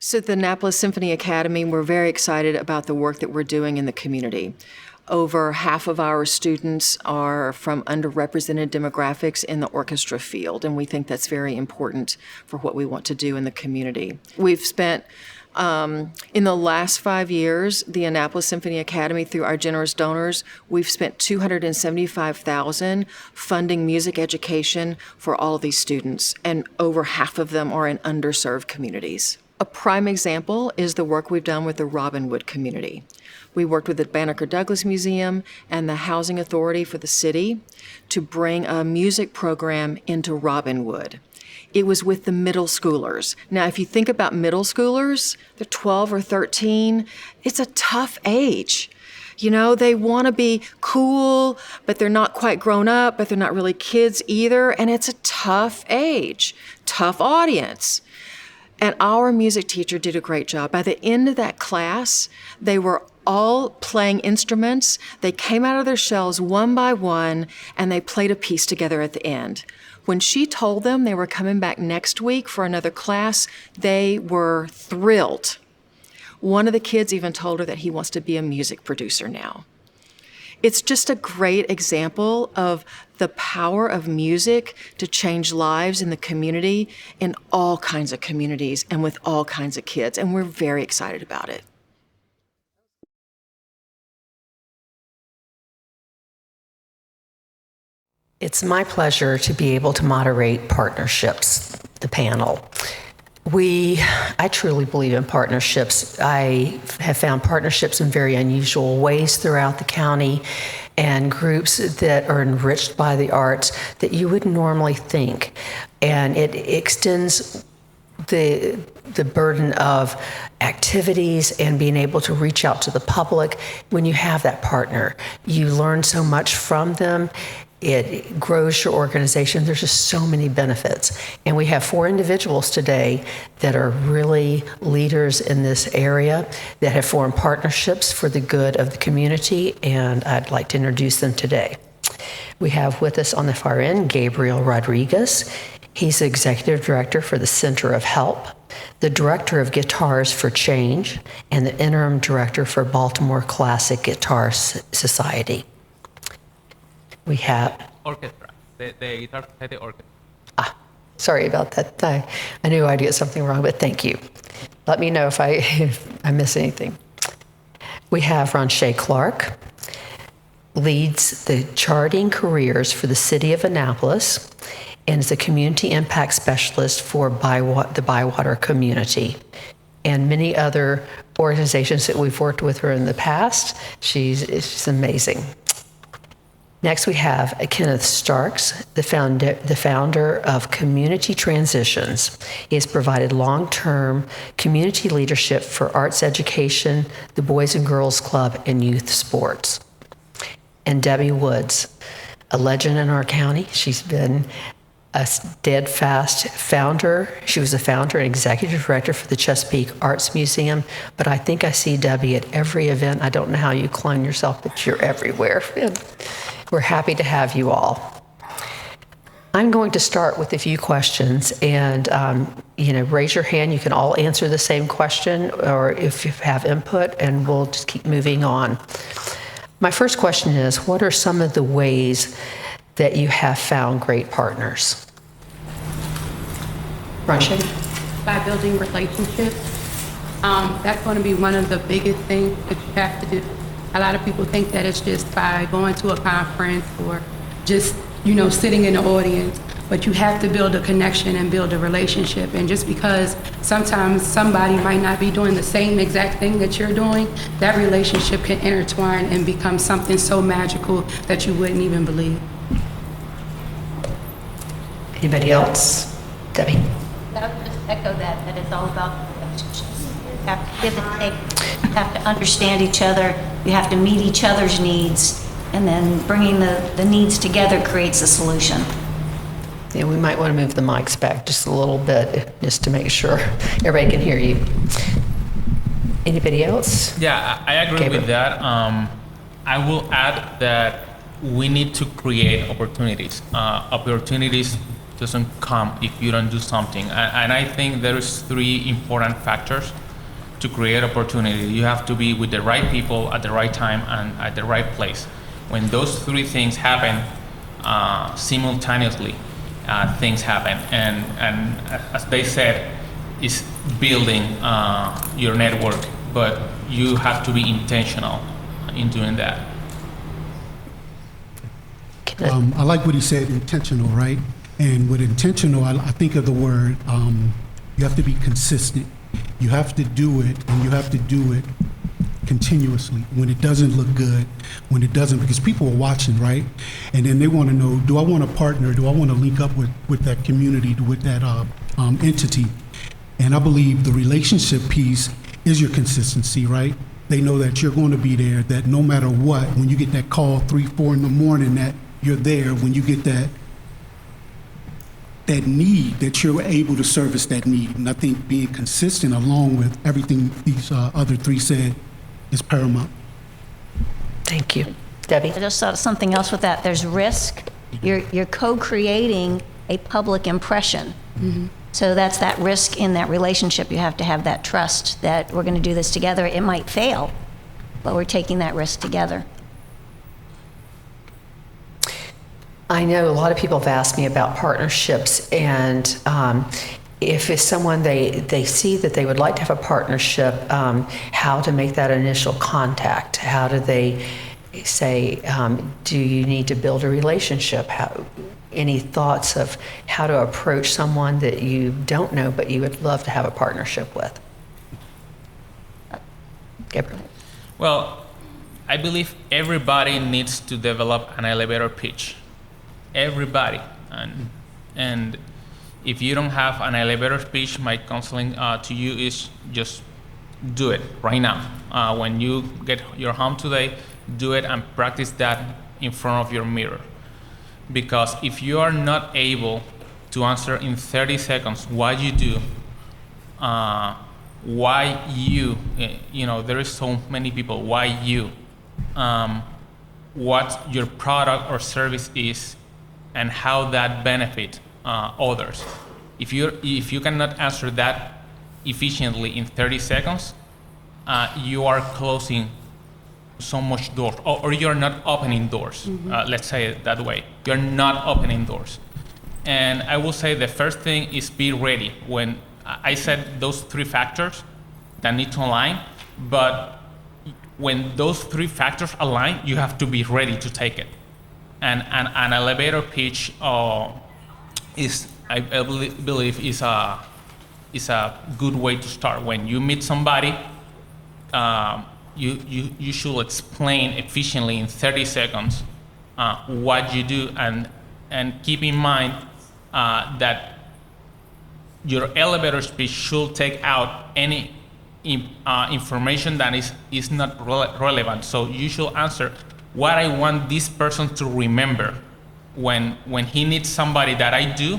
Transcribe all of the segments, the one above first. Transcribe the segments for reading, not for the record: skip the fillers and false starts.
So at the Annapolis Symphony Academy, we're very excited about the work that we're doing in the community. Over half of our students are from underrepresented demographics in the orchestra field, and we think that's very important for what we want to do in the community. We've spent in the last 5 years, the Annapolis Symphony Academy, through our generous donors, we've spent $275,000 funding music education for all of these students, and over half of them are in underserved communities. A prime example is the work we've done with the Robinwood community. We worked with the Banneker Douglas Museum and the Housing Authority for the city to bring a music program into Robinwood. It was with the middle schoolers. Now, if you think about middle schoolers, they're 12 or 13. It's a tough age. You know, they want to be cool, but they're not quite grown up, but they're not really kids either. And it's a tough age, tough audience. And our music teacher did a great job. By the end of that class, they were all playing instruments. They came out of their shells one by one, and they played a piece together at the end. When she told them they were coming back next week for another class, they were thrilled. One of the kids even told her that he wants to be a music producer now. It's just a great example of the power of music to change lives in the community, in all kinds of communities and with all kinds of kids, and we're very excited about it. It's my pleasure to be able to moderate partnerships, the panel. I truly believe in partnerships. I have found partnerships in very unusual ways throughout the county, and groups that are enriched by the arts that you wouldn't normally think. And it extends the burden of activities and being able to reach out to the public. When you have that partner, you learn so much from them. It grows your organization. There's just so many benefits. And we have 4 individuals today that are really leaders in this area that have formed partnerships for the good of the community, and I'd like to introduce them today. We have with us on the far end, Gabriel Rodriguez. He's the Executive Director for the Center of Help, the Director of Guitars for Change, and the Interim Director for Baltimore Classic Guitar Society. We have orchestra, the Guitar Society orchestra. Sorry about that. I knew I'd get something wrong, but thank you. Let me know if I miss anything. We have Ronche Clark, leads the charting careers for the city of Annapolis, and is a community impact specialist for the Bywater community and many other organizations that we've worked with her in the past. She's amazing. Next, we have Kenneth Starks, the founder of Community Transitions. He has provided long-term community leadership for arts education, the Boys and Girls Club, and youth sports. And Debbie Woods, a legend in our county. She's been a steadfast founder. She was a founder and executive director for the Chesapeake Arts Museum, but I think I see Debbie at every event. I don't know how you clone yourself, but you're everywhere. We're happy to have you all. I'm going to start with a few questions, and raise your hand. You can all answer the same question, or if you have input, and we'll just keep moving on. My first question is, what are some of the ways that you have found great partners? Ronche? By building relationships. That's going to be one of the biggest things that you have to do. A lot of people think that it's just by going to a conference or just, sitting in the audience, but you have to build a connection and build a relationship. And just because sometimes somebody might not be doing the same exact thing that you're doing, that relationship can intertwine and become something so magical that you wouldn't even believe. Anybody else? Debbie? I would just echo that it's all about relationships. You have to give and take. You have to understand each other. You have to meet each other's needs. And then bringing the needs together creates a solution. Yeah, we might want to move the mics back just a little bit, just to make sure everybody can hear you. Anybody else? Yeah, I agree with that. I will add that we need to create opportunities doesn't come if you don't do something. And I think there's three important factors to create opportunity. You have to be with the right people at the right time and at the right place. When those three things happen simultaneously, things happen. And as they said, it's building your network, but you have to be intentional in doing that. I like what he said, intentional, right? And with intentional, I think of the word, you have to be consistent. You have to do it, and you have to do it continuously. When it doesn't look good, when it doesn't, because people are watching, right? And then they want to know, do I want to partner? Do I want to link up with that community, with that entity? And I believe the relationship piece is your consistency, right? They know that you're going to be there, that no matter what, when you get that call 3, 4 in the morning, that you're there. When you get that need, that you're able to service that need. And I think being consistent along with everything these other three said is paramount. Thank you. Debbie? I just thought of something else with that. There's risk. You're co-creating a public impression. Mm-hmm. So that's that risk in that relationship. You have to have that trust that we're going to do this together. It might fail, but we're taking that risk together. I know a lot of people have asked me about partnerships, and if it's someone they see that they would like to have a partnership, how to make that initial contact. How do they say, do you need to build a relationship? Any thoughts of how to approach someone that you don't know but you would love to have a partnership with? Gabriel? Well, I believe everybody needs to develop an elevator pitch. Everybody. And if you don't have an elevator pitch, my counseling to you is just do it right now. When you get your home today, do it and practice that in front of your mirror. Because if you are not able to answer in 30 seconds what you do, why you, there is so many people, why you, what your product or service is, and how that benefit others. If you cannot answer that efficiently in 30 seconds, you are closing so much doors, or you're not opening doors. Mm-hmm. Let's say it that way. You're not opening doors. And I will say the first thing is be ready. When I said those three factors that need to align, but when those three factors align, you have to be ready to take it. And an elevator pitch is, I believe, is a good way to start. When you meet somebody, you should explain efficiently in 30 seconds what you do, and keep in mind that your elevator speech should take out any information that is not relevant. So you should answer what I want this person to remember. When he needs somebody that I do,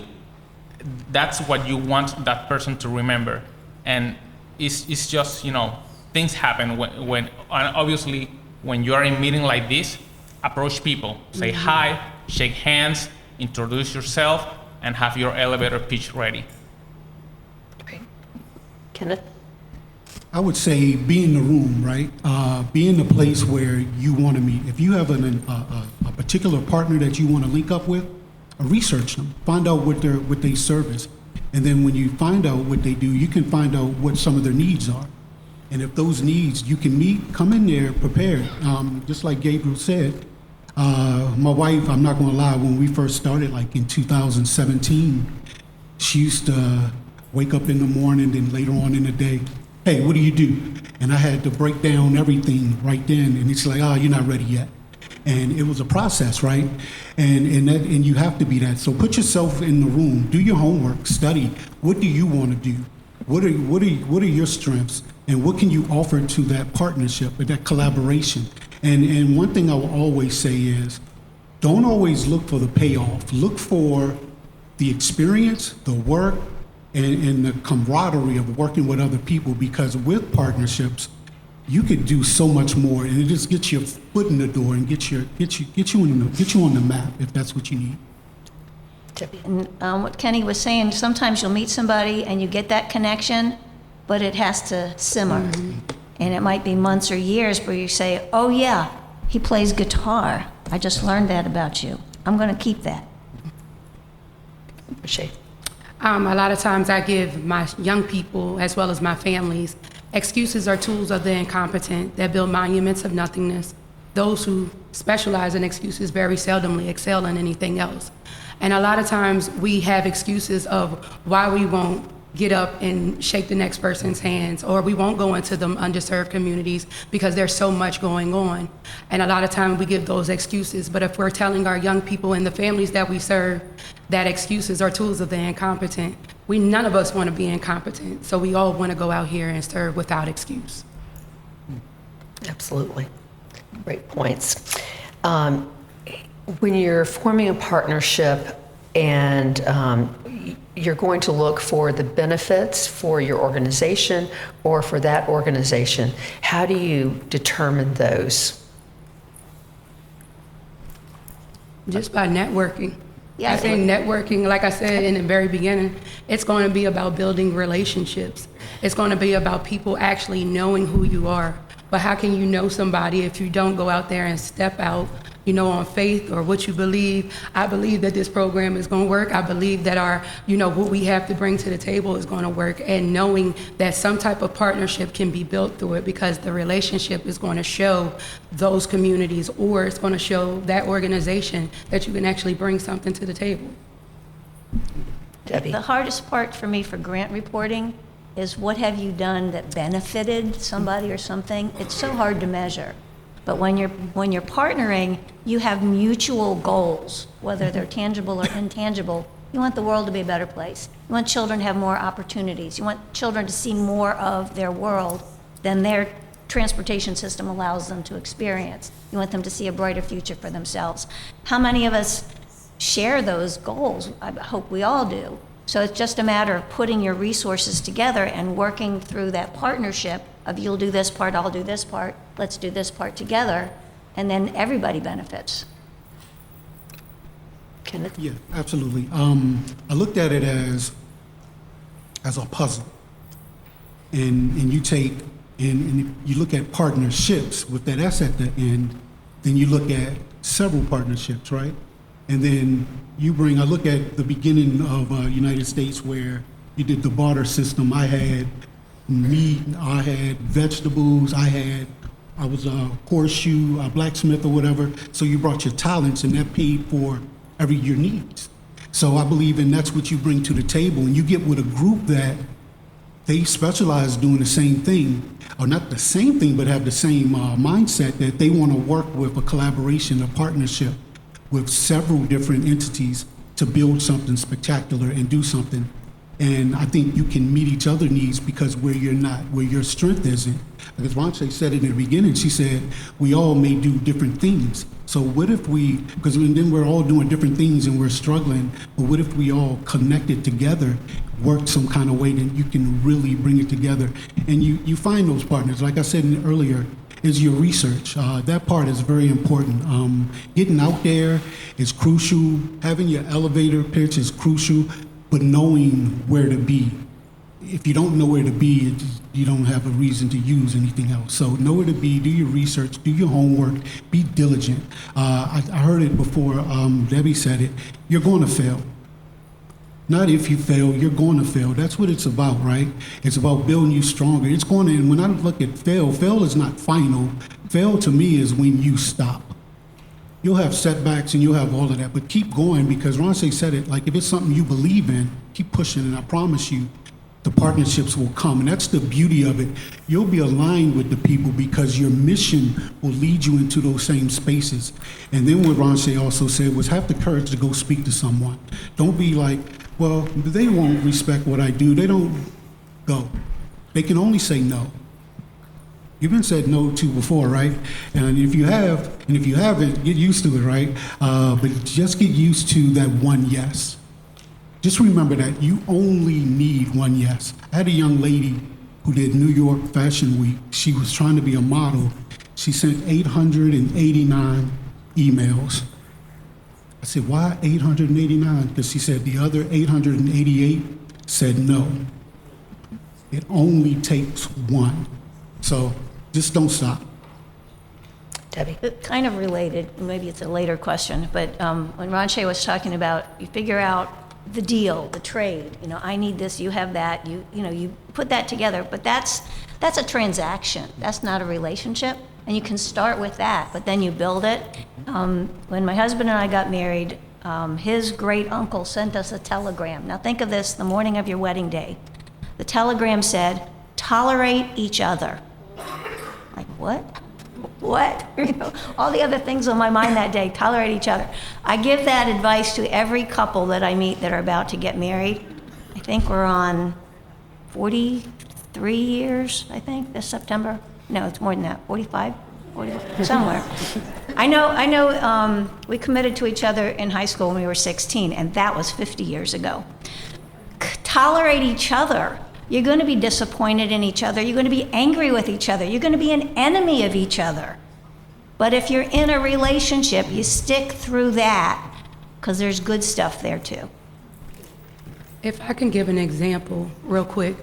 that's what you want that person to remember. And it's just, things happen when and obviously when you are in a meeting like this, approach people, say mm-hmm. hi, shake hands, introduce yourself, and have your elevator pitch ready. Great. Kenneth? I would say be in the room, right? Be in the place where you want to meet. If you have a particular partner that you want to link up with, research them, find out what they service. And then when you find out what they do, you can find out what some of their needs are. And if those needs you can meet, come in there prepared. Just like Gabriel said, my wife, I'm not going to lie, when we first started, like in 2017, she used to wake up in the morning and later on in the day, hey, what do you do? And I had to break down everything right then. And it's like, you're not ready yet. And it was a process, right? And you have to be that. So put yourself in the room, do your homework, study. What do you want to do? What are your strengths? And what can you offer to that partnership, or that collaboration? And one thing I will always say is, don't always look for the payoff. Look for the experience, the work, and the camaraderie of working with other people, because with partnerships, you could do so much more, and it just gets your foot in the door and get you on the map if that's what you need. Debbie. And what Kenny was saying, sometimes you'll meet somebody and you get that connection, but it has to simmer. And it might be months or years where you say, oh yeah, he plays guitar. I just learned that about you. I'm going to keep that. Shay. A lot of times I give my young people, as well as my families, excuses are tools of the incompetent that build monuments of nothingness. Those who specialize in excuses very seldomly excel in anything else. And a lot of times we have excuses of why we won't get up and shake the next person's hands, or we won't go into the underserved communities because there's so much going on. And a lot of times we give those excuses, but if we're telling our young people and the families that we serve that excuses are tools of the incompetent, none of us want to be incompetent, so we all want to go out here and serve without excuse. Absolutely. Great points. When you're forming a partnership and you're going to look for the benefits for your organization or for that organization, how do you determine those? Just by networking. Yeah, I think networking, like I said in the very beginning, it's going to be about building relationships. It's going to be about people actually knowing who you are. But how can you know somebody if you don't go out there and step out, on faith or what you believe? I believe that this program is going to work. I believe that our, what we have to bring to the table is going to work, and knowing that some type of partnership can be built through it, because the relationship is going to show those communities, or it's going to show that organization that you can actually bring something to the table. Debbie. The hardest part for me for grant reporting is what have you done that benefited somebody or something? It's so hard to measure. But when you're partnering, you have mutual goals, whether they're tangible or intangible. You want the world to be a better place. You want children to have more opportunities. You want children to see more of their world than their transportation system allows them to experience. You want them to see a brighter future for themselves. How many of us share those goals? I hope we all do. So it's just a matter of putting your resources together and working through that partnership of, you'll do this part, I'll do this part, let's do this part together, and then everybody benefits. Kenneth? Yeah, absolutely. I looked at it as a puzzle, and you take and you look at partnerships with that S at the end. Then you look at several partnerships, right? And then I look at the beginning of United States, where you did the barter system. I had meat, I had vegetables, I was a horseshoe, a blacksmith or whatever. So you brought your talents, and that paid for your needs. So I believe, and that's what you bring to the table. And you get with a group that they specialize doing the same thing, or not the same thing, but have the same mindset, that they want to work with a collaboration, a partnership with several different entities to build something spectacular and do something. And I think you can meet each other's needs, because where your strength isn't. Because Ronche said it in the beginning, she said, we all may do different things. So what if because then we're all doing different things and we're struggling, but what if we all connected together, worked some kind of way that you can really bring it together? And you find those partners. Like I said earlier, is your research. That part is very important. Getting out there is crucial. Having your elevator pitch is crucial, but knowing where to be. If you don't know where to be, you don't have a reason to use anything else. So know where to be, do your research, do your homework, be diligent. I heard it before, Debbie said it, you're going to fail. Not if you fail, you're going to fail. That's what it's about, right? It's about building you stronger. It's going to, and when I look at fail is not final. Fail to me is when you stop. You'll have setbacks and you'll have all of that, but keep going, because Ronce said it, like, if it's something you believe in, keep pushing, and I promise you, the partnerships will come. And that's the beauty of it. You'll be aligned with the people because your mission will lead you into those same spaces. And then what Ronce also said was, have the courage to go speak to someone. Don't be like, well, they won't respect what I do. They don't go. They can only say no. You've been said no to before, right? And if you haven't, get used to it, right? But just get used to that one yes. Just remember that you only need one yes. I had a young lady who did New York Fashion Week. She was trying to be a model. She sent 889 emails. I said, why 889? Because she said the other 888 said no. It only takes one. So just don't stop. Debbie? Kind of related, maybe it's a later question, but when Ranche was talking about, you figure out the deal, the trade, I need this, you have that, you put that together, but that's a transaction. That's not a relationship, and you can start with that, but then you build it. When my husband and I got married, his great uncle sent us a telegram. Now think of this, the morning of your wedding day. The telegram said, tolerate each other. Like, what? What? All the other things on my mind that day, tolerate each other. I give that advice to every couple that I meet that are about to get married. I think we're on 43 years, I think, this September. No, it's more than that, 45, 40, somewhere. I know we committed to each other in high school when we were 16, and that was 50 years ago. Tolerate each other. You're going to be disappointed in each other. You're going to be angry with each other. You're going to be an enemy of each other. But if you're in a relationship, you stick through that because there's good stuff there too. If I can give an example real quick.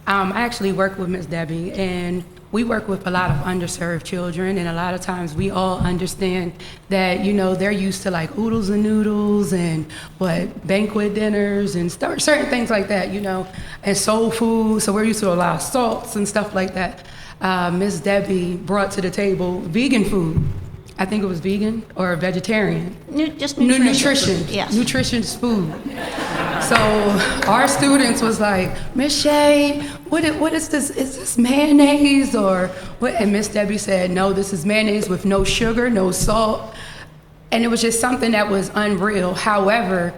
I actually work with Ms. Debbie, and we work with a lot of underserved children, and a lot of times we all understand that, they're used to like oodles and noodles and banquet dinners and certain things like that, and soul food. So we're used to a lot of salts and stuff like that. Ms. Debbie brought to the table vegan food. I think it was vegan or vegetarian. Just nutrition. Nutrition. Yes. Nutritious food. So our students was like, Miss Shay, what is this? Is this mayonnaise or what? And Miss Debbie said, no, this is mayonnaise with no sugar, no salt. And it was just something that was unreal. However,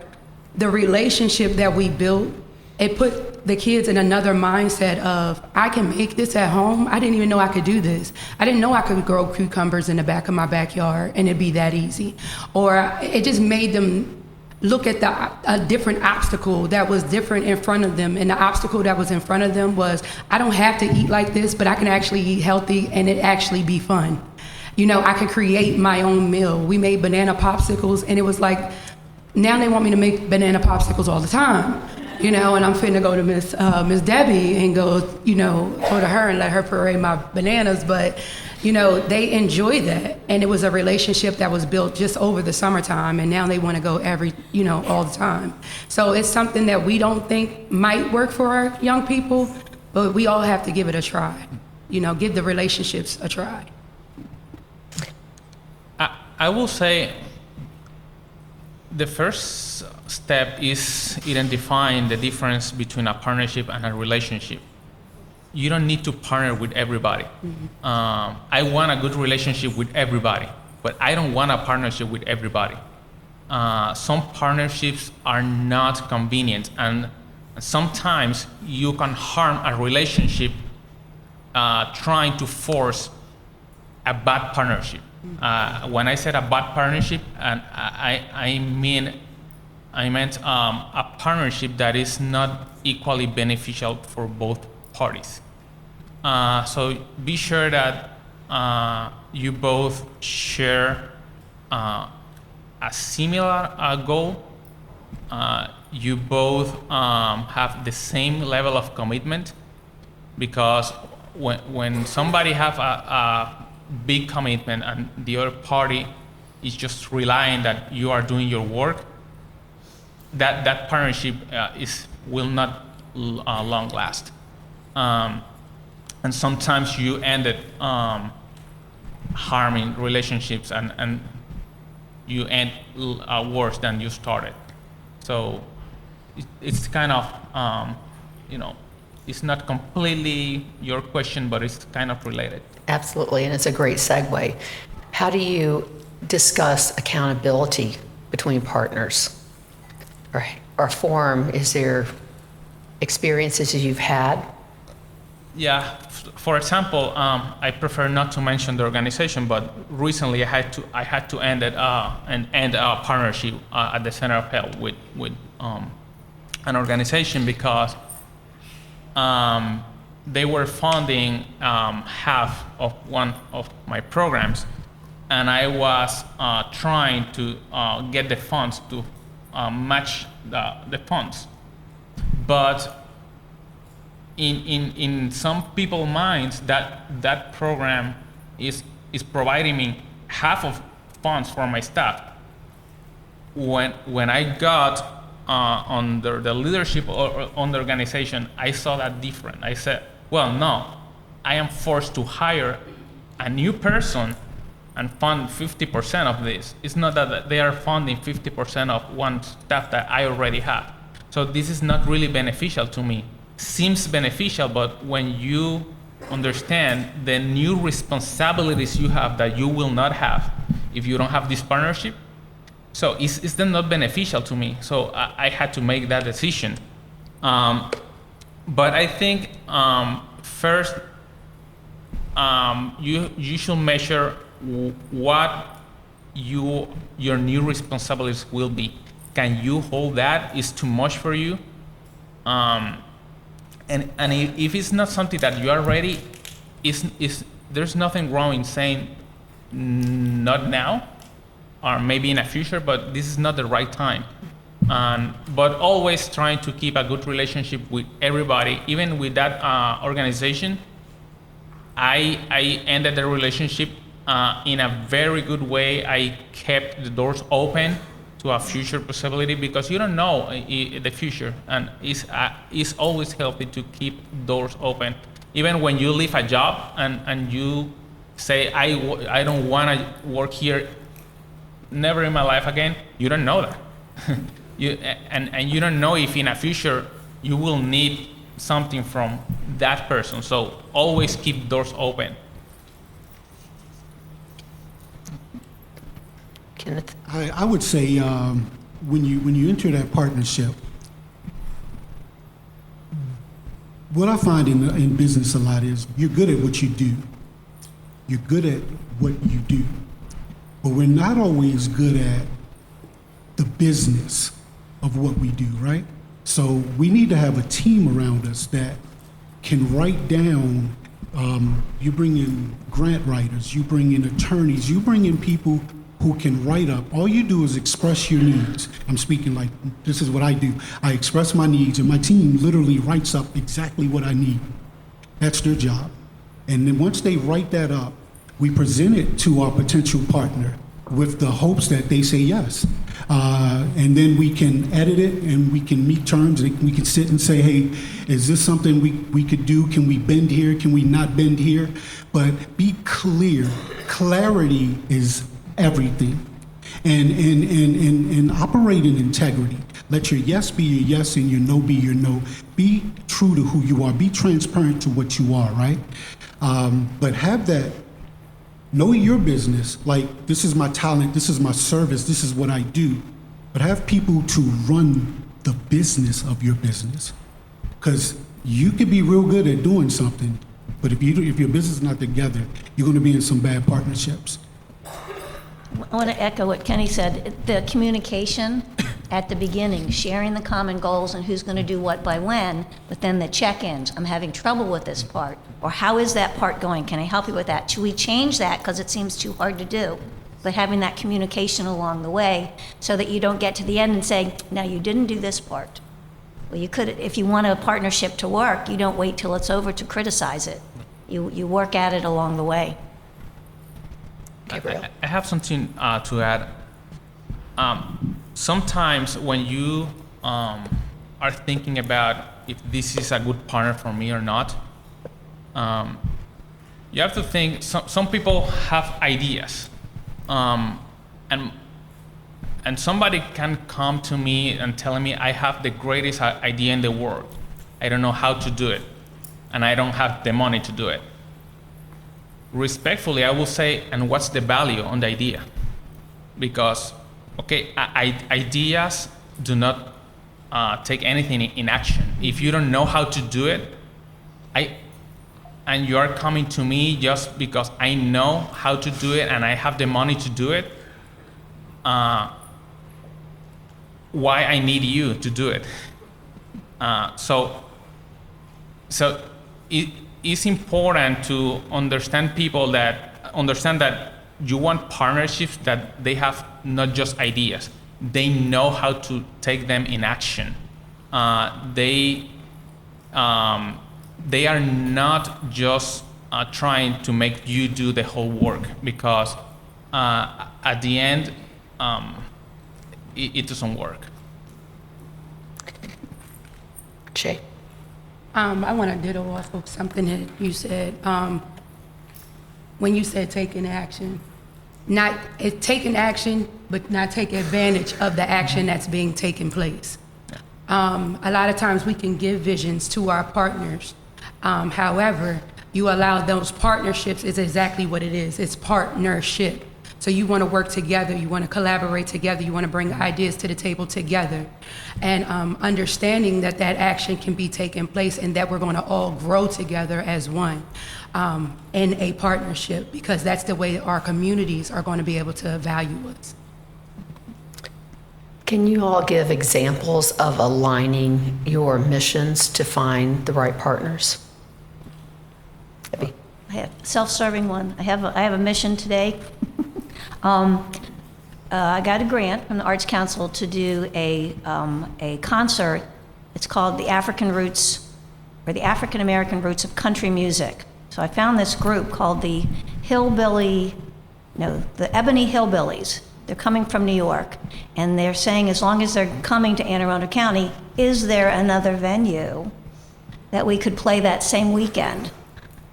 the relationship that we built, it put the kids in another mindset of, I can make this at home. I didn't even know I could do this. I didn't know I could grow cucumbers in the back of my backyard and it'd be that easy. Or it just made them look at a different obstacle that was different in front of them. And the obstacle that was in front of them was, I don't have to eat like this, but I can actually eat healthy and it actually be fun. I could create my own meal. We made banana popsicles, and it was like, now they want me to make banana popsicles all the time. And I'm finna go to Miss Debbie and go to her and let her parade my bananas. But, they enjoy that. And it was a relationship that was built just over the summertime. And now they want to go all the time. So it's something that we don't think might work for our young people, but we all have to give it a try. Give the relationships a try. I will say the first step is identifying the difference between a partnership and a relationship. You don't need to partner with everybody. Mm-hmm. I want a good relationship with everybody, but I don't want a partnership with everybody. Some partnerships are not convenient, and sometimes you can harm a relationship trying to force a bad partnership. When I said a bad partnership, and I meant a partnership that is not equally beneficial for both parties. So be sure that you both share a similar goal. You both have the same level of commitment, because when somebody have a big commitment and the other party is just relying that you are doing your work, that partnership will not long last. And sometimes you end up harming relationships, and you end worse than you started. So it's kind of, it's not completely your question, but it's kind of related. Absolutely, and it's a great segue. How do you discuss accountability between partners? Or form, is there experiences you've had? Yeah, for example, I prefer not to mention the organization, but recently I had to end a partnership at the Center of Health with an organization because they were funding half of one of my programs, and I was trying to get the funds to match the funds. But in some people's minds, that program is providing me half of funds for my staff. When I got under the leadership on the organization, I saw that different. I said, well, no, I am forced to hire a new person and fund 50% of this. It's not that they are funding 50% of one staff that I already have. So this is not really beneficial to me. Seems beneficial, but when you understand the new responsibilities you have that you will not have if you don't have this partnership, so it's then not beneficial to me. So I had to make that decision. But I think first you should measure what your new responsibilities will be. Can you hold that? Is too much for you? And if it's not something that you are ready, there's nothing wrong in saying not now, or maybe in the future, but this is not the right time. But always trying to keep a good relationship with everybody, even with that organization. I ended the relationship in a very good way. I kept the doors open to a future possibility because you don't know the future, and it's always healthy to keep doors open. Even when you leave a job and you say, I don't want to work here never in my life again, you don't know that. And you don't know if in a future you will need something from that person. So always keep doors open. Kenneth? I would say when you enter that partnership, what I find in business a lot is you're good at what you do. You're good at what you do. But we're not always good at the business of what we do, right? So we need to have a team around us that can write down, you bring in grant writers, you bring in attorneys, you bring in people who can write up. All you do is express your needs. I'm speaking like, this is what I do. I express my needs and my team literally writes up exactly what I need. That's their job. And then once they write that up, we present it to our potential partner with the hopes that they say yes. And then we can edit it and we can meet terms and we can sit and say, hey, is this something we could do? Can we bend here? Can we not bend here? But be clear. Clarity is everything. And operate in integrity. Let your yes be your yes and your no be your no. Be true to who you are. Be transparent to what you are, right? But have that. Know your business, like this is my talent, this is my service, this is what I do. But have people to run the business of your business. Because you could be real good at doing something, but if your business is not together, you're going to be in some bad partnerships. I want to echo what Kenny said. The communication at the beginning, sharing the common goals and who's going to do what by when, but then the check-ins. I'm having trouble with this part. Or how is that part going? Can I help you with that? Should we change that because it seems too hard to do? But having that communication along the way so that you don't get to the end and say, no, you didn't do this part. Well, you could, if you want a partnership to work, you don't wait till it's over to criticize it. You work at it along the way. Gabriel? I have something to add. Sometimes when you are thinking about if this is a good partner for me or not, you have to think, some people have ideas. And somebody can come to me and tell me I have the greatest idea in the world. I don't know how to do it, and I don't have the money to do it. Respectfully, I will say, and what's the value on the idea? Because, okay, ideas do not take anything in action. If you don't know how to do it, and you are coming to me just because I know how to do it and I have the money to do it, why I need you to do it? So it's important to understand that you want partnerships that they have not just ideas, they know how to take them in action. They are not just trying to make you do the whole work, because at the end, it doesn't work. Shay. I want to ditto off of something that you said. When you said taking action, taking action, but not take advantage of the action that's being taken place. A lot of times we can give visions to our partners. However, you allow those partnerships is exactly what it is. It's partnership. So you want to work together, you want to collaborate together, you want to bring ideas to the table together. And understanding that that action can be taken place and that we're going to all grow together as one in a partnership, because that's the way our communities are going to be able to value us. Can you all give examples of aligning your missions to find the right partners? Debbie. I have a self-serving one. I have a mission today. I got a grant from the Arts Council to do a concert. It's called the African Roots, or the African American Roots of Country Music. So I found this group called the Ebony Hillbillies. They're coming from New York, and they're saying as long as they're coming to Anne Arundel County, is there another venue that we could play that same weekend?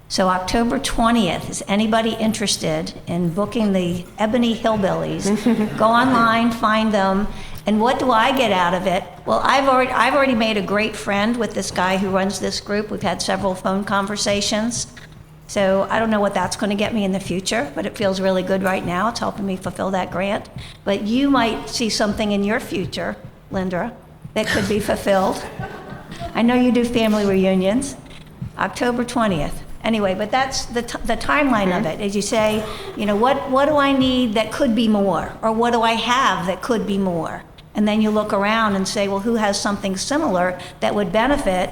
So October 20th, is anybody interested in booking the Ebony Hillbillies? Go online, find them. And what do I get out of it? Well, I've already made a great friend with this guy who runs this group. We've had several phone conversations. So I don't know what that's going to get me in the future, but it feels really good right now. It's helping me fulfill that grant. But you might see something in your future, Linda, that could be fulfilled. I know you do family reunions. October 20th. Anyway, but that's the timeline of it. As you say, what do I need that could be more? Or what do I have that could be more? And then you look around and say, well, who has something similar that would benefit?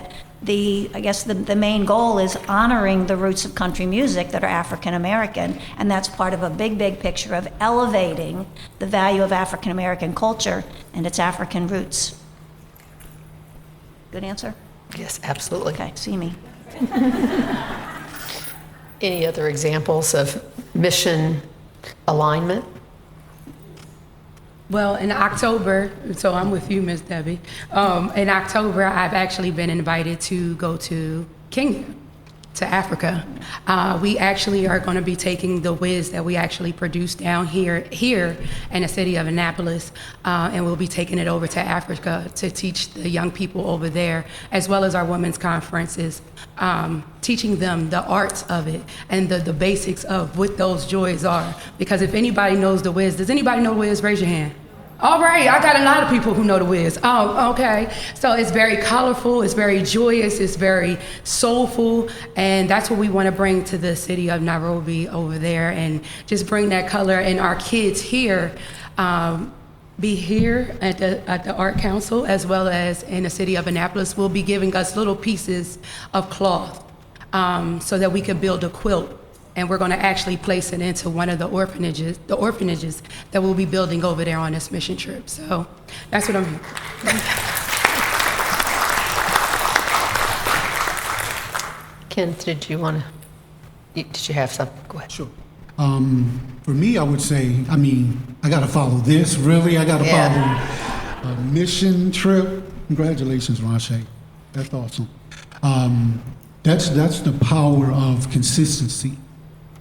I guess the main goal is honoring the roots of country music that are African American, and that's part of a big, big picture of elevating the value of African American culture and its African roots. Good answer? Yes, absolutely. Okay, see me. Any other examples of mission alignment? Well, in October, so I'm with you, Ms. Debbie. In October, I've actually been invited to go to Kenya, to Africa. We actually are going to be taking the whiz that we actually produce down here in the city of Annapolis, and we'll be taking it over to Africa to teach the young people over there, as well as our women's conferences, teaching them the arts of it and the basics of what those joys are. Because if anybody knows the whiz, does anybody know the whiz? Raise your hand. All right, I got a lot of people who know the whiz. Oh, okay. So it's very colorful, it's very joyous, it's very soulful, and that's what we want to bring to the city of Nairobi over there, and just bring that color. And our kids here, be here at the Art Council, as well as in the city of Annapolis, will be giving us little pieces of cloth so that we can build a quilt. And we're going to actually place it into one of the orphanages that we'll be building over there on this mission trip. So that's what I'm here. Ken, did you have something? Go ahead. Sure. For me, I would say, I got to follow this, really. I got to follow a mission trip. Congratulations, Ranshay. That's awesome. That's the power of consistency,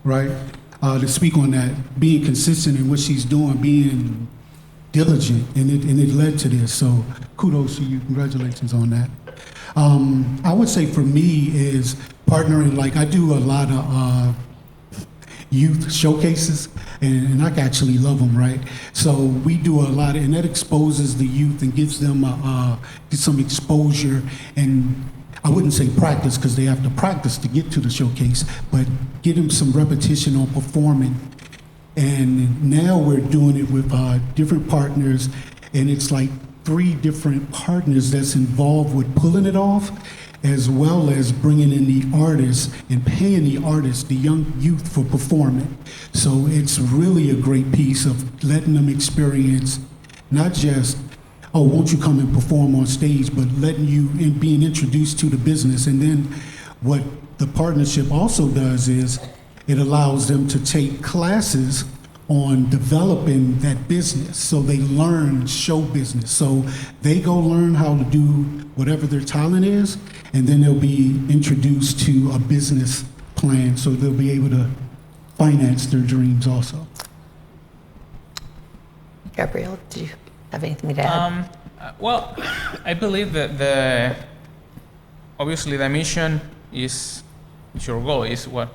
right? To speak on that, being consistent in what she's doing, being diligent, and it led to this. So kudos to you. Congratulations on that. I would say for me is partnering. Like I do a lot of youth showcases, and I actually love them, right? So we do a lot, and that exposes the youth and gives them some exposure, and I wouldn't say practice because they have to practice to get to the showcase, but give them some repetition on performing. And now we're doing it with different partners, and it's like 3 different partners that's involved with pulling it off. as well as bringing in the artists and paying the artists, the young youth, for performing. So it's really a great piece of letting them experience not just, oh, won't you come and perform on stage, but letting you and being introduced to the business. And then what the partnership also does is it allows them to take classes on developing that business. So they learn show business. So they go learn how to do whatever their talent is, and then they'll be introduced to a business plan, so they'll be able to finance their dreams also. Gabrielle, do you have anything to add? Well, I believe that obviously the mission is your goal, is what,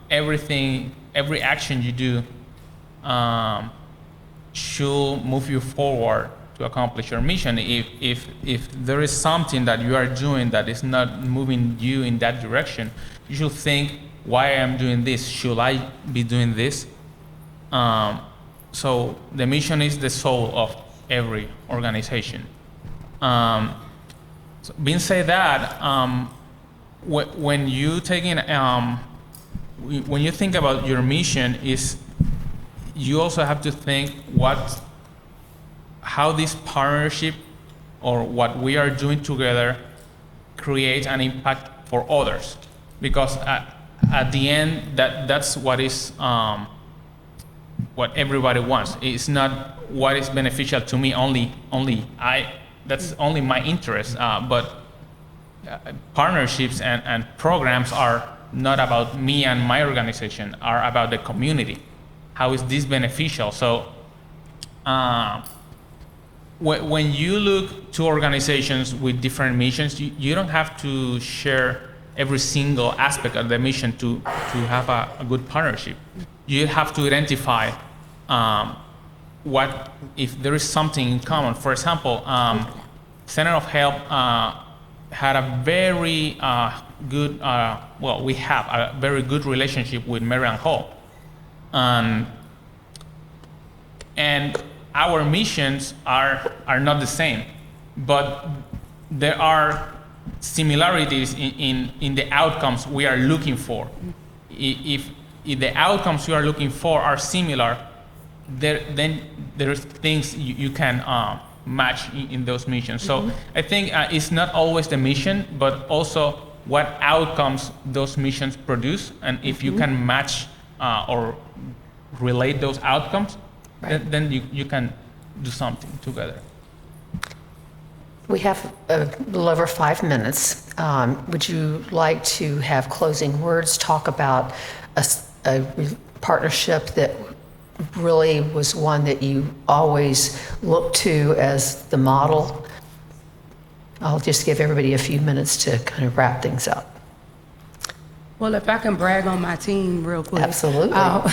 everything, every action you do should move you forward to accomplish your mission. If there is something that you are doing that is not moving you in that direction, you should think, why am I doing this? Should I be doing this? So the mission is the soul of every organization. So being said that, when you when you think about your mission, you also have to think how this partnership or what we are doing together creates an impact for others, because at the end that's what is what everybody wants. It's not what is beneficial to me only. That's only my interest. But partnerships and programs are not about me and my organization, are about the community. How is this beneficial? So when you look to organizations with different missions, you don't have to share every single aspect of the mission to have a good partnership. You have to identify what, if there is something in common. For example, Center of Help had a very good, we have a very good relationship with Marian Hall. And our missions are not the same, but there are similarities in the outcomes we are looking for. If the outcomes you are looking for are similar, then there's things you can match in those missions. So I think it's not always the mission, but also what outcomes those missions produce, and if you can match or relate those outcomes, then you can do something together. We have a little over 5 minutes. Would you like to have closing words, talk about a partnership that really was one that you always look to as the model? I'll just give everybody a few minutes to kind of wrap things up. Well, if I can brag on my team real quick. Absolutely. I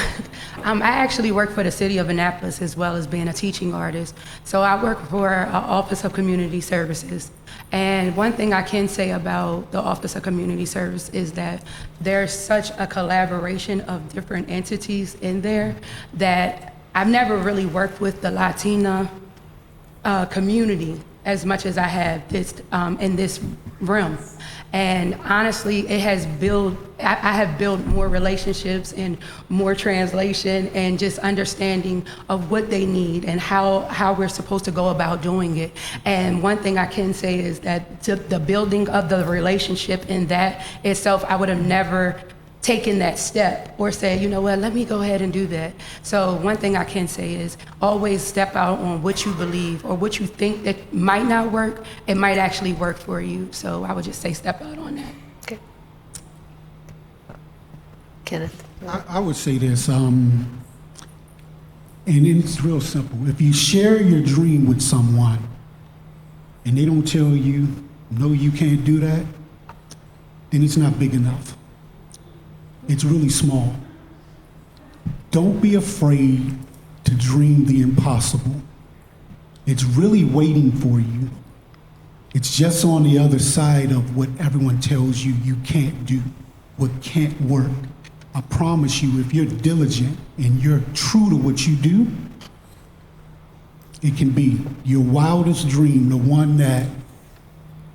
actually work for the city of Annapolis as well as being a teaching artist. So I work for Office of Community Services. And one thing I can say about the Office of Community Service is that there's such a collaboration of different entities in there that I've never really worked with the Latina community as much as I have in this realm. And honestly, I have built more relationships and more translation and just understanding of what they need and how we're supposed to go about doing it. And one thing I can say is that the building of the relationship in that itself, I would have never taken that step or say, you know what, let me go ahead and do that. So one thing I can say is always step out on what you believe or what you think that might not work. It might actually work for you. So I would just say step out on that. Okay. Kenneth? I would say this, and it's real simple. If you share your dream with someone and they don't tell you, no, you can't do that, then it's not big enough. It's really small. Don't be afraid to dream the impossible. It's really waiting for you. It's just on the other side of what everyone tells you you can't do, what can't work. I promise you, if you're diligent and you're true to what you do, it can be your wildest dream, the one that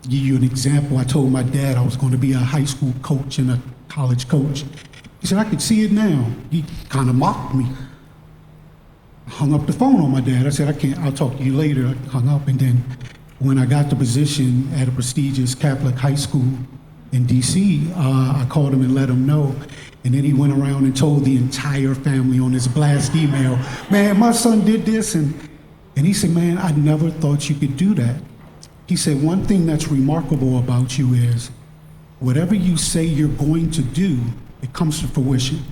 give you an example. I told my dad I was going to be a high school coach and a college coach. He said, I could see it now. He kind of mocked me. I hung up the phone on my dad. I said, I can't, I'll talk to you later. I hung up, and then when I got the position at a prestigious Catholic high school in DC, I called him and let him know. And then he went around and told the entire family on his blast email, man, my son did this. And he said, man, I never thought you could do that. He said, one thing that's remarkable about you is whatever you say you're going to do, it comes to fruition.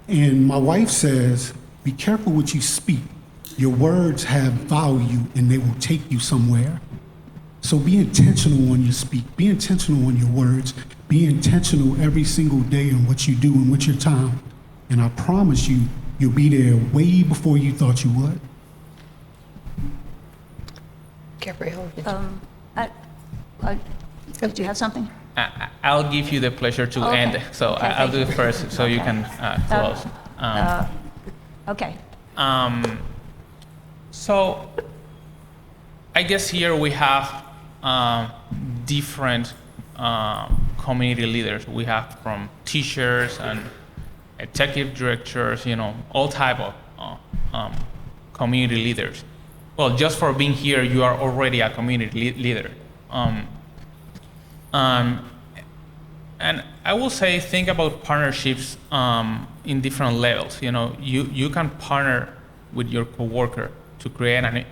And my wife says, be careful what you speak. Your words have value and they will take you somewhere. So be intentional when you speak. Be intentional on your words. Be intentional every single day in what you do and with your time. And I promise you, you'll be there way before you thought you would. Gabrielle, Did you have something? I'll give you the pleasure to Okay. end, so Okay, I'll thank do it you. first, so you can close. Okay. So I guess here we have different community leaders. We have from teachers and executive directors, all type of community leaders. Well, just for being here, you are already a community leader. And I will say, think about partnerships in different levels. You can partner with your coworker to create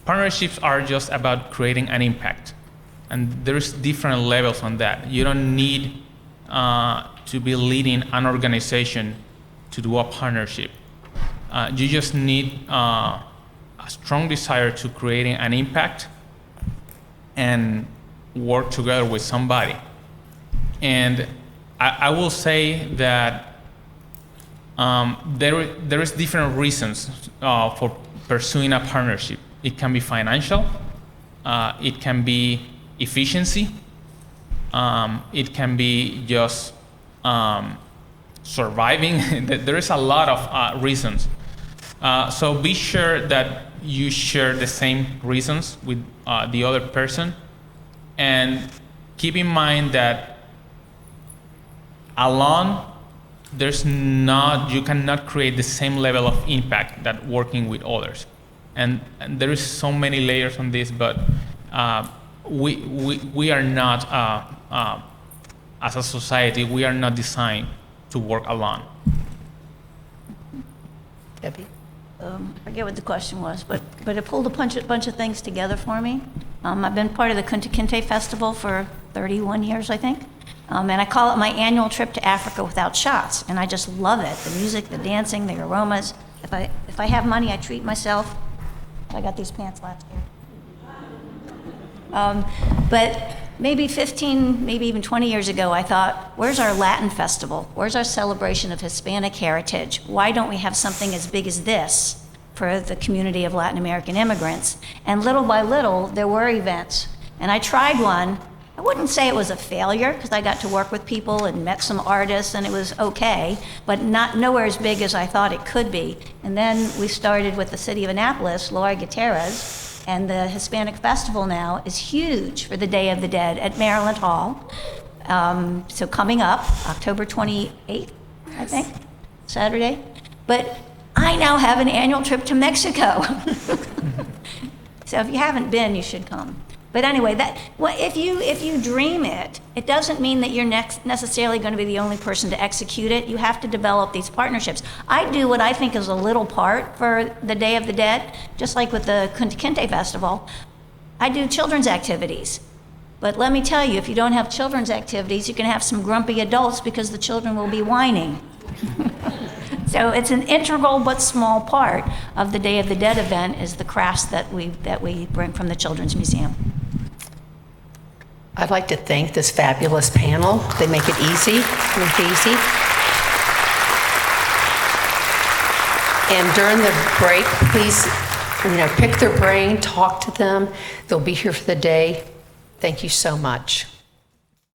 partnerships are just about creating an impact. And there's different levels on that. You don't need to be leading an organization to do a partnership. You just need a strong desire to creating an impact and work together with somebody. And I will say that there is different reasons for pursuing a partnership. It can be financial, it can be efficiency, it can be just surviving. There is a lot of reasons. So be sure that you share the same reasons with the other person, and keep in mind that alone, you cannot create the same level of impact that working with others. And there is so many layers on this, but we are not, as a society, we are not designed to work alone. Debbie? I forget what the question was, but it pulled a bunch of things together for me. I've been part of the Kunta Kinte Festival for 31 years, I think. And I call it my annual trip to Africa without shots. And I just love it. The music, the dancing, the aromas. If I have money, I treat myself. I got these pants last year. But maybe 15, maybe even 20 years ago, I thought, where's our Latin festival? Where's our celebration of Hispanic heritage? Why don't we have something as big as this for the community of Latin American immigrants? And little by little, there were events. And I tried one. I wouldn't say it was a failure, because I got to work with people and met some artists, and it was okay, but nowhere as big as I thought it could be. And then we started with the city of Annapolis, Laura Gutierrez, and the Hispanic Festival now is huge for the Day of the Dead at Maryland Hall. So coming up, October 28th, I think, Saturday. But I now have an annual trip to Mexico. So if you haven't been, you should come. But anyway, if you dream it, it doesn't mean that you're necessarily going to be the only person to execute it. You have to develop these partnerships. I do what I think is a little part for the Day of the Dead, just like with the Kunta Kinte Festival. I do children's activities. But let me tell you, if you don't have children's activities, you can have some grumpy adults because the children will be whining. So it's an integral but small part of the Day of the Dead event is the crafts that we bring from the Children's Museum. I'd like to thank this fabulous panel. They make it easy, make it easy. And during the break, please, pick their brain, talk to them. They'll be here for the day. Thank you so much.